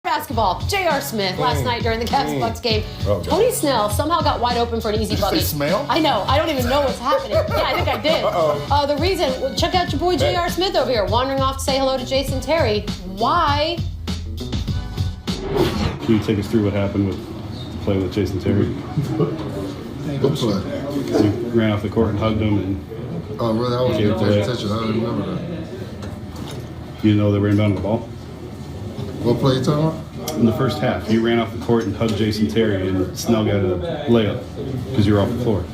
Basketball, J.R. Smith last night during the Cavs-Bucks game. Tony Snell somehow got wide open for an easy bucket. Did you say smell? I know. I don't even know what's happening. Yeah, I think I did. The reason, check out your boy J.R. Smith over here, wandering off to say hello to Jason Terry. Why? Can you take us through what happened with play with Jason Terry? What play? You ran off the court and hugged him, and Oh, really? I wasn't paying attention. I don't remember that. you didn't know they were inbounding the ball. What play you talking about? In the first half, you ran off the court and hugged Jason Terry, and Snell got a layup because you were off the floor.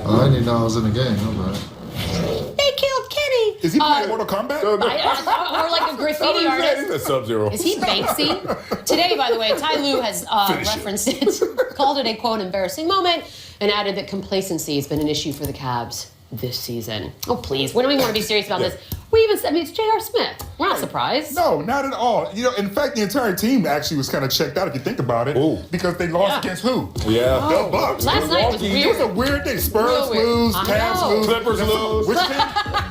Oh, I didn't even know I was in the game. I'm right. They killed Kenny. Is he playing Mortal Kombat? Or like a graffiti artist. He's a Sub-Zero. Is he Banksy? Today, by the way, Ty Lue has referenced it, called it a, quote, embarrassing moment, and added that complacency has been an issue for the Cavs this season. Oh, please. When do we want to be serious about this? It's J.R. Smith. We're not surprised. No, not at all. You know, in fact, the entire team actually was kind of checked out if you think about it. Ooh. Because they lost against who? Yeah. The Bucks. Last night was weird. It was a weird day. Spurs Real weird. lose, I Cavs know. lose. Clippers lose. Which team?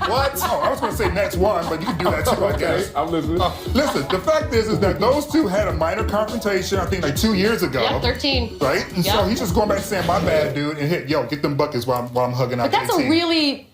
What? Oh, I was going to say Nets won, but you can do that too, I guess. I'm listening. Listen, the fact is that those two had a minor confrontation, I think like 2 years ago. Yeah, 13. Right? And so he's just going back and saying, my bad, dude, and hit, get them buckets while I'm hugging out But that's your a team. really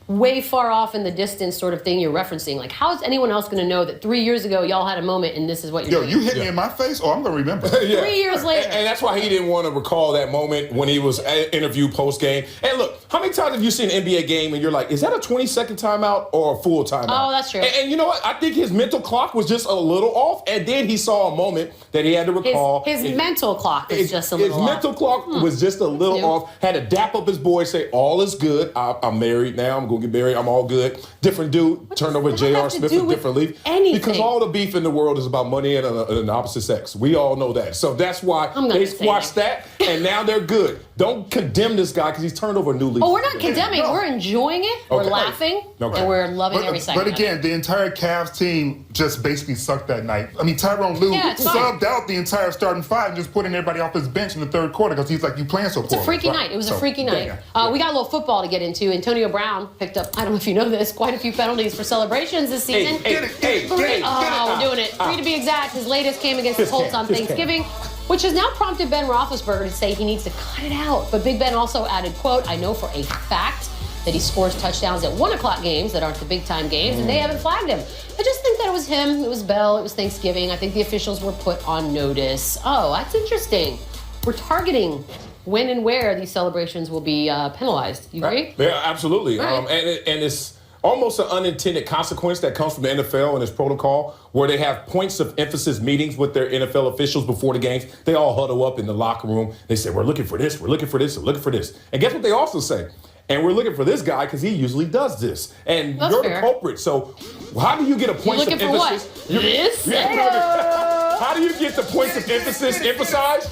way far off in the distance sort of thing you're referencing. Like, how is anyone else going to know that 3 years ago y'all had a moment and this is what you're doing? You hit me in my face? Oh, I'm going to remember. 3 years later. And that's why he didn't want to recall that moment when he was interviewed post-game. And look, how many times have you seen an NBA game and you're like, is that a 20-second timeout or a full timeout? Oh, that's true. And you know what? I think his mental clock was just a little off. And then he saw a moment that he had to recall. His mental clock is just a little off. His mental clock was just a little off. Had to dap up his boy, say, all is good. I'm married now. I'm going to get married. I'm all good. Different dude. Turned over J.R. Smith a different leaf. Because all the beef in the world is about money and an opposite sex. We all know that. So that's why they squashed that. And now they're good. Don't condemn this guy because he's turned over a new leaf. Oh, we're not condemning. We're enjoying it. We're laughing. And we're loving every second But again, the entire Cavs team just basically sucked that night. I mean, Tyrone Lue subbed out the entire starting five and just putting everybody off his bench in the third quarter because he's like, you playing so poorly. It's a freaky night. It was a freaky night. We got a little football to get into. Antonio Brown picked up, I don't know if you know this, quite a few penalties for celebrations this season. Get it. We're doing it. 3 to be exact. His latest came against the Colts on Thanksgiving, which has now prompted Ben Roethlisberger to say he needs to cut it out. But Big Ben also added, quote, I know for a fact that he scores touchdowns at 1 o'clock games that aren't the big-time games, and they haven't flagged him. I just think that it was him, it was Bell, it was Thanksgiving. I think the officials were put on notice. Oh, that's interesting. We're targeting when and where these celebrations will be penalized. You agree? Yeah, absolutely. Right. And it's almost an unintended consequence that comes from the NFL and its protocol, where they have points of emphasis meetings with their NFL officials before the games. They all huddle up in the locker room. They say, we're looking for this, we're looking for this, we're looking for this. And guess what they also say? And we're looking for this guy because he usually does this. And you're the culprit. So how do you get a point of emphasis? You're looking for what? This? How do you get the points of emphasis emphasized?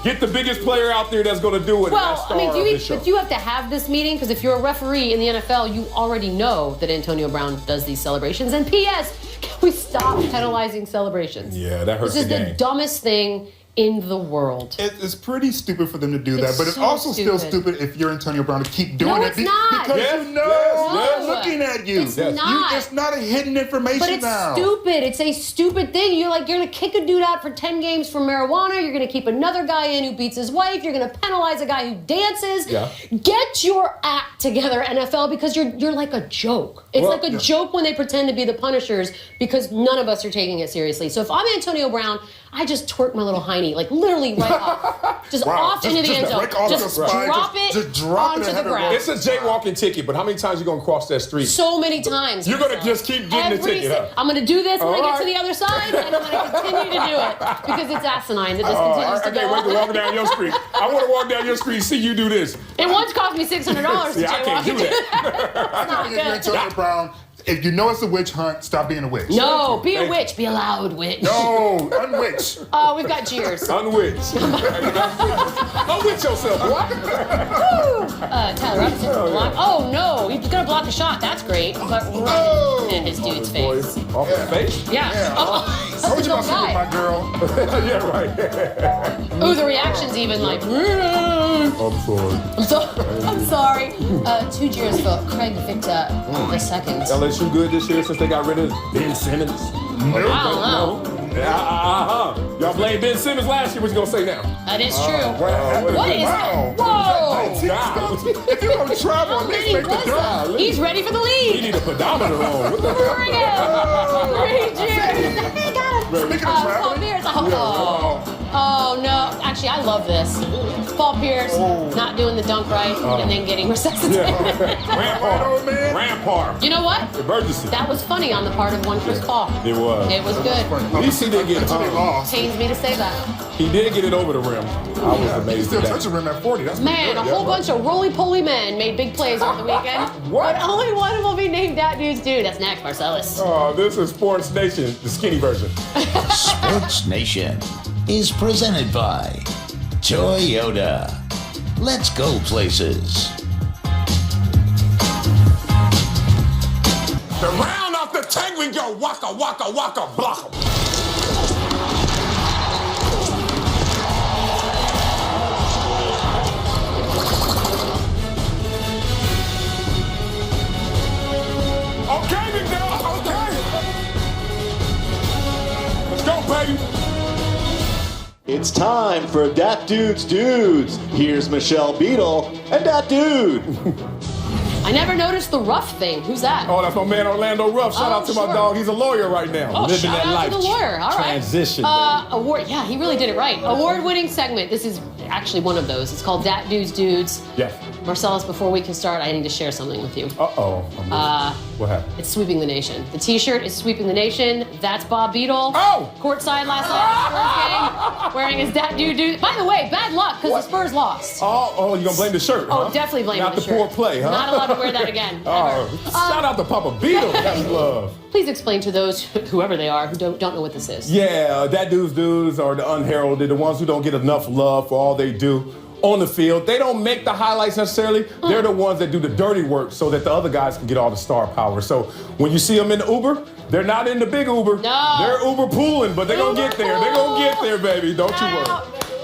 Get the biggest player out there that's going to do it. Well, I mean, do you have to have this meeting? Because if you're a referee in the NFL, you already know that Antonio Brown does these celebrations. And P.S., can we stop penalizing celebrations? Yeah, that hurts the game. This is the dumbest thing in the world. It's pretty stupid for them to do that, but it's also still stupid if you're Antonio Brown to keep doing it. It's not. Because they're looking at you. It's not. It's not a hidden information But it's stupid. It's a stupid thing. You're going to kick a dude out for 10 games for marijuana. You're going to keep another guy in who beats his wife. You're going to penalize a guy who dances. Yeah. Get your act together, NFL, because you're like a joke. It's like a joke when they pretend to be the punishers because none of us are taking it seriously. So if I'm Antonio Brown, I just twerk my little hiney, like literally right off. Just off into the end zone. Just drop it onto the ground. It's a jaywalking ticket, but how many times are you going to cross that street? So many times. You're going to just keep getting the ticket, huh? I'm going to do this when I get to the other side, and I'm going to continue to do it because it's asinine that this continues to go I can't wait to walk down your street. I want to walk down your street and see you do this. It once cost me $600 to jaywalk. I can't do that. It's not good. Antonio Brown, if you know it's a witch hunt, stop being a witch. No, be a witch. Be a loud witch. No, unwitch. We've got Jeers. Unwitch. Unwitch yourself, boy. Tyler Robinson to block. Oh, no. He's going to block a shot. That's great. But right in his dude's face. Off his face? Yeah. I told you about something with my girl. Yeah, right. Ooh, the reaction's even like, I'm sorry. I'm sorry. 2 Jeers for Craig Victor II. LSU good this year since they got rid of Ben Simmons? I don't know. Y'all played Ben Simmons last year. What you gonna say now? That is true. What is Wow. Whoa! God. If you're going to travel, How at least many make the was that? dirt. He's ready for the You lead. need a pedometer on. What the hell? Bring it. Three cheers. Got him. Speaking of travel. Paul Pierce. Oh, no. Actually, I love this. Paul Pierce not doing the dunk right and then getting resuscitated. Rampart. You know what? Emergency. That was funny on the part of one Chris Paul. It was. It was good. At least he did get Until they home. lost. Pains me to say that. He did get it over the rim. I was He amazed still at touched that. the rim at 40. That's pretty Man, good. a whole bunch of roly-poly men made big plays over the weekend. What? But only one will be named that dude's dude. That's next, Marcellus. Oh, this is Sports Nation, the skinny version. Sports Nation is presented by Toyota. Let's go places. The round off the tank, we go waka, waka, waka, block 'em. Okay, big dog, okay. Let's go, baby. It's time for Dat Dude's Dudes. Here's Michelle Beadle and Dat Dude. I never noticed the rough thing. Who's that? Oh, that's my man Orlando Ruff. Shout Oh, out to sure. my dog. He's a lawyer right now. Oh, living shout that out life. to the lawyer. All right. Transition. Award. Yeah, he really did it right. Award-winning segment. This is actually one of those. It's called Dat Dudes Dudes. Yeah. Marcellus, before we can start, I need to share something with you. Uh-oh. What happened? It's sweeping the nation. The T-shirt is sweeping the nation. That's Bob Beadle. Oh! Courtside last night at the Spurs game, wearing his Dat Dude Dude. By the way, bad luck because the Spurs lost. Oh, you gonna blame the shirt? Oh, huh? definitely blame Not the the shirt. poor play, huh? Not allowed to wear that again. Oh, ever. shout out to Papa Beadle. That's love. Please explain to those, whoever they are, who don't know what this is. Yeah, that dudes are the unheralded, the ones who don't get enough love for all they do on the field. They don't make the highlights necessarily. They're the ones that do the dirty work so that the other guys can get all the star power. So when you see them in the Uber, they're not in the big Uber. No. They're Uber pooling, but they're going to get there. They're going to get there, baby. Don't you worry.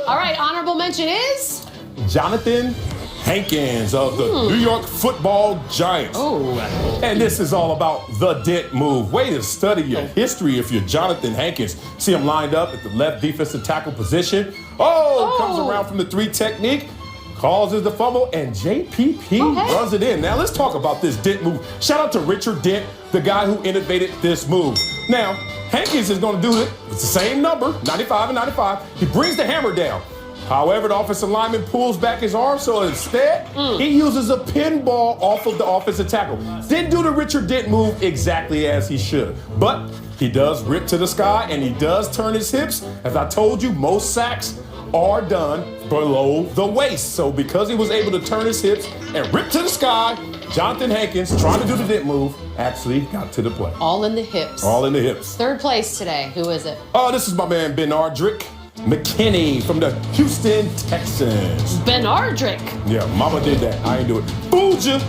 All right, honorable mention is? Jonathan Hankins of the New York Football Giants. Oh. And this is all about the dent move. Way to study your history if you're Jonathan Hankins. See him lined up at the left defensive tackle position. Comes around from the 3 technique, causes the fumble, and JPP runs it in. Now let's talk about this dent move. Shout out to Richard Dent, the guy who innovated this move. Now, Hankins is going to do it. It's the same number, 95 and 95. He brings the hammer down. However, the offensive lineman pulls back his arm, so instead, he uses a pinball off of the offensive tackle. Didn't do the Richard Dent move exactly as he should, but he does rip to the sky, and he does turn his hips. As I told you, most sacks are done below the waist. So because he was able to turn his hips and rip to the sky, Jonathan Hankins, trying to do the dent move, actually got to the play. All in the hips. All in the hips. Third place today. Who is it? Oh, this is my man Benardrick McKinney from the Houston Texans. Benardrick. Yeah, mama did that. I ain't do it. Booed ya.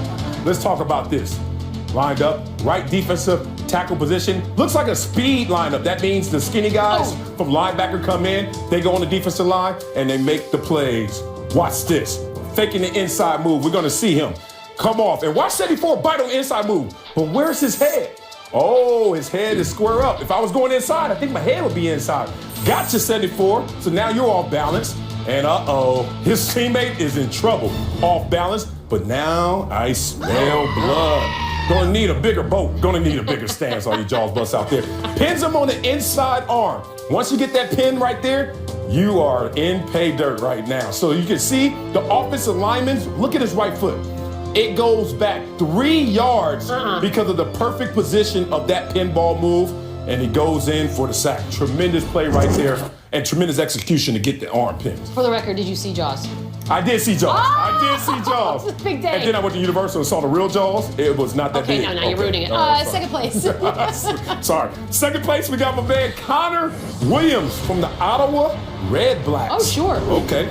Let's talk about this. Lined up, right defensive tackle position. Looks like a speed lineup. That means the skinny guys from linebacker come in, they go on the defensive line, and they make the plays. Watch this. Faking the inside move. We're going to see him come off. And watch 74 bite on the inside move. But where's his head? Oh, his head is square up. If I was going inside, I think my head would be inside. Gotcha, 74. So now you're off balance. And his teammate is in trouble. Off balance. But now I smell blood. Gonna need a bigger boat. Gonna need a bigger stance, all you Jaws butts out there. Pins him on the inside arm. Once you get that pin right there, you are in pay dirt right now. So you can see the offensive linemen, look at his right foot. It goes back 3 yards because of the perfect position of that pinball move, and he goes in for the sack. Tremendous play right there, and tremendous execution to get the arm pinned. For the record, did you see Jaws? I did see Jaws. I did see Jaws. It's a big day. And then I went to Universal and saw the real Jaws. It was not that big. Okay, now you're ruining it. All right, Second place. sorry. Second place, we got my man Connor Williams from the Ottawa Red Blacks. Oh, sure. Okay.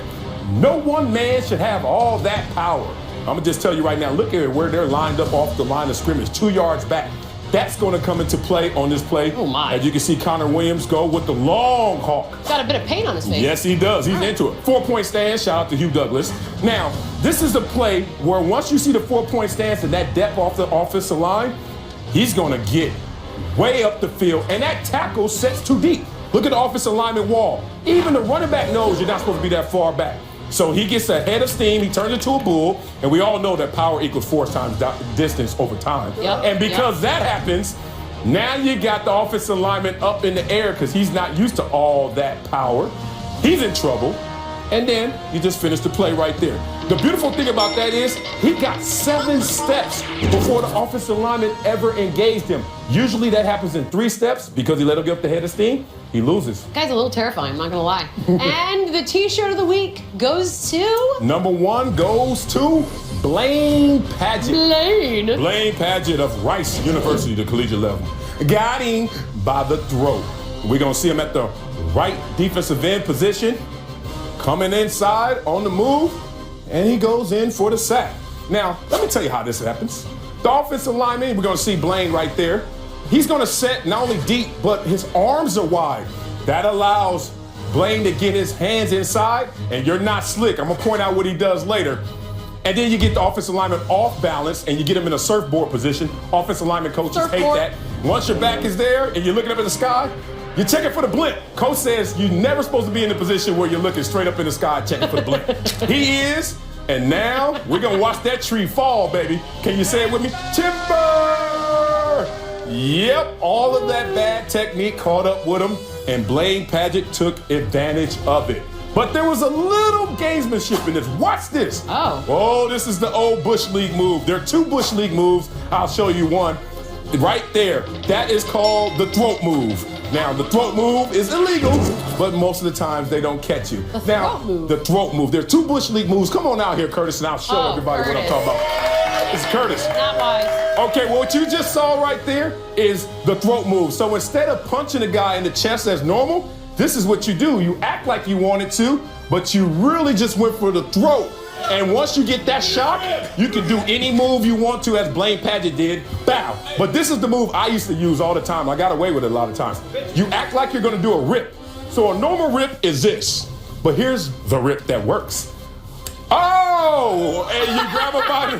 No one man should have all that power. I'm going to just tell you right now, look at where they're lined up off the line of scrimmage, 2 yards back. That's going to come into play on this play. Oh, my. As you can see, Connor Williams go with the long hawk. Got a bit of paint on his face. Yes, he does. He's into it. 4-point stance. Shout out to Hugh Douglas. Now, this is the play where once you see the 4-point stance and that depth off the offensive line, he's going to get way up the field, and that tackle sets too deep. Look at the offensive lineman wall. Even the running back knows you're not supposed to be that far back. So he gets a head of steam, he turns into a bull, and we all know that power equals force times distance over time. Yep, and because that happens, now you got the offensive lineman up in the air because he's not used to all that power. He's in trouble. And then you just finish the play right there. The beautiful thing about that is he got 7 steps before the offensive lineman ever engaged him. Usually that happens in 3 steps because he let him get up the head of steam. He loses. Guy's a little terrifying, I'm not gonna lie. And the t-shirt of the week goes to... Number 1 goes to Blaine Paget. Blaine Paget of Rice University, the collegiate level. Got him by the throat. We're gonna see him at the right defensive end position. Coming inside on the move, and he goes in for the sack. Now, let me tell you how this happens. The offensive lineman, we're gonna see Blaine right there. He's gonna set not only deep, but his arms are wide. That allows Blaine to get his hands inside, and you're not slick. I'm gonna point out what he does later. And then you get the offensive lineman off balance, and you get him in a surfboard position. Offensive lineman coaches hate that. Once your back is there, and you're looking up in the sky, you're checking for the blimp. Coach says you're never supposed to be in the position where you're looking straight up in the sky checking for the blimp. He is, and now we're gonna watch that tree fall, baby. Can you say it with me? Timber! Yep, all of that bad technique caught up with him, and Blaine Paget took advantage of it. But there was a little gamesmanship in this. Watch this. Oh, this is the old Bush League move. There are 2 Bush League moves. I'll show you one. Right there. That is called the throat move. Now, the throat move is illegal, but most of the times they don't catch you. The throat move. There are 2 Bush League moves. Come on out here, Curtis, and I'll show everybody what I'm talking about. It's Curtis. Not wise. Okay, well, what you just saw right there is the throat move. So instead of punching a guy in the chest as normal, this is what you do. You act like you wanted to, but you really just went for the throat. And once you get that shock, you can do any move you want to, as Blaine Paget did. Bow. But this is the move I used to use all the time. I got away with it a lot of times. You act like you're gonna do a rip. So a normal rip is this. But here's the rip that works. Oh! And you grab him by the,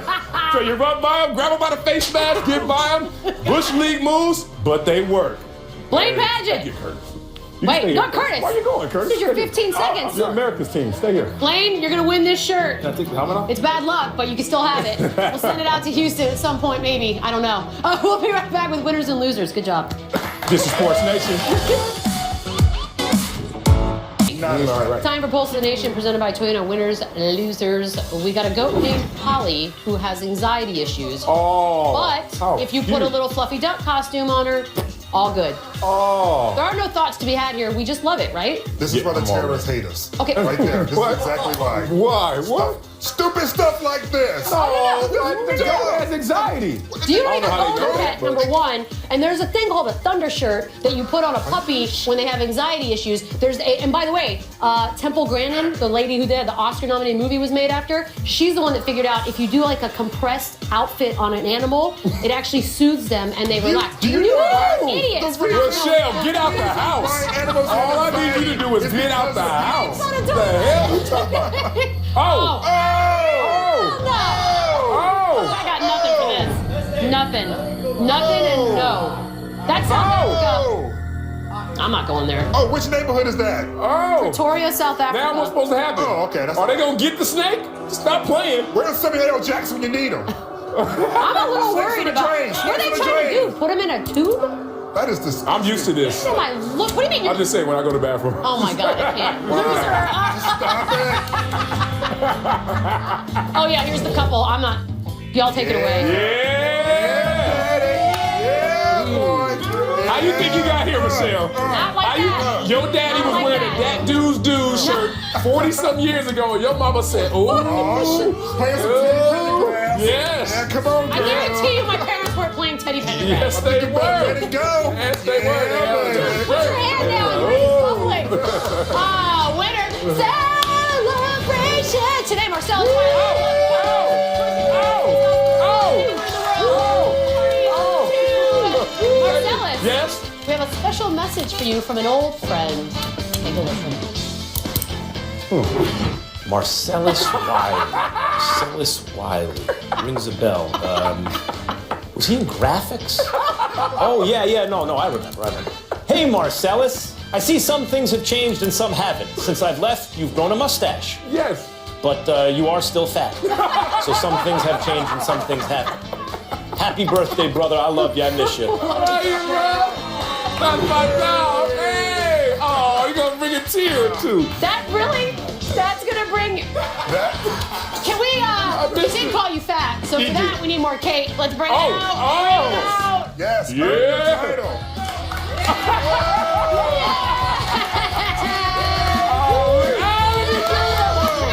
so you run by him, grab him by the face mask, get by him. Bush League moves, but they work. Blaine Paget! Thank you, Curtis. Wait, not Curtis. Where are you going, Curtis? This is your 15 seconds. You're America's team. Stay here. Blaine, you're gonna win this shirt. Can I take the helmet off? It's bad luck, but you can still have it. We'll send it out to Houston at some point, maybe. I don't know. We'll be right back with winners and losers. Good job. This is Sports Nation. Time for Pulse of the Nation, presented by Toyota. Winners, losers. We got a goat named Polly who has anxiety issues. But if you put a little fluffy duck costume on her, all good. There are no thoughts to be had here. We just love it, right? This is why the terrorists hate us. Okay. Right there. This is exactly why. Why? What? Stupid stuff like this. Joe has anxiety. Do you know the golden pet, number 1? And there's a thing called a thunder shirt that you put on a puppy when they have anxiety issues. And by the way, Temple Grandin, the lady who did the Oscar-nominated movie was made after, she's the one that figured out if you do like a compressed outfit on an animal, it actually soothes them and they relax. Do you know? Idiots. Rochelle, get out the house. All I need you to do is get out the house. What the hell are you talking about? I got nothing for this. Nothing and no. That's I'm not going there. Oh, which neighborhood is that? Pretoria, South Africa. Now what's supposed to happen? Oh, okay. Are they going to get the snake? Stop playing. Where's Samuel L. Jackson when you need him? I'm a little worried about what are they trying to do? Put him in a tube? That is disgusting. I'm used to this. What do you mean? I'm just saying when I go to the bathroom. Oh my God, I can't. Stop it. Oh yeah, here's the couple. I'm not. Y'all take it away. Yeah, boy. How you think you got here, Michelle? Not like that. Your daddy was wearing a That Dude's Dude shirt 40-some years ago, and your mama said, yes. Yeah, come on, girl. I guarantee you my parents weren't playing Teddy Pendergrass. Yes, they were. Let it go. Yes, they were. Put your hand down. It's public. Winner celebration. Today, Marcellus. Marcellus. Yes? We have a special message for you from an old friend. Take a listen. Marcellus Wiley. Rings a bell. Was he in graphics? Oh, yeah, no, I remember. Hey, Marcellus. I see some things have changed and some haven't. Since I've left, you've grown a mustache. Yes. But you are still fat. So some things have changed and some things haven't. Happy birthday, brother. I love you. I miss you. Love you, bro. That's my dog. Hey. Oh, you're going to bring a tear, too. That really? That's gonna bring. Can we? We did call you fat, so for that we need more cake. Let's bring it out. Bring it out. Yes. Yeah. Earn the title.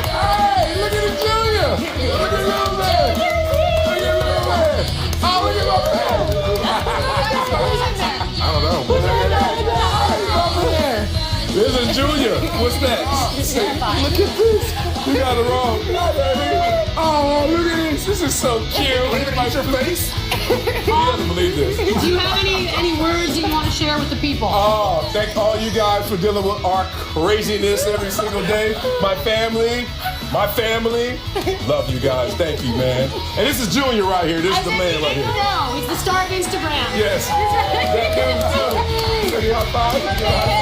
Hey, look at the junior. Look at little man. Look at little man. Oh, look at my man. I don't know. There's a junior. What's next? Look at this. You got it wrong. Oh, look at this. This is so cute. Look at your face. He doesn't believe this. Do you have any words that you want to share with the people? Oh, thank all you guys for dealing with our craziness every single day. My family. Love you guys. Thank you, man. And this is Junior right here. This is the man right here. No, he's the star of Instagram. Yes. That dude, too. High five.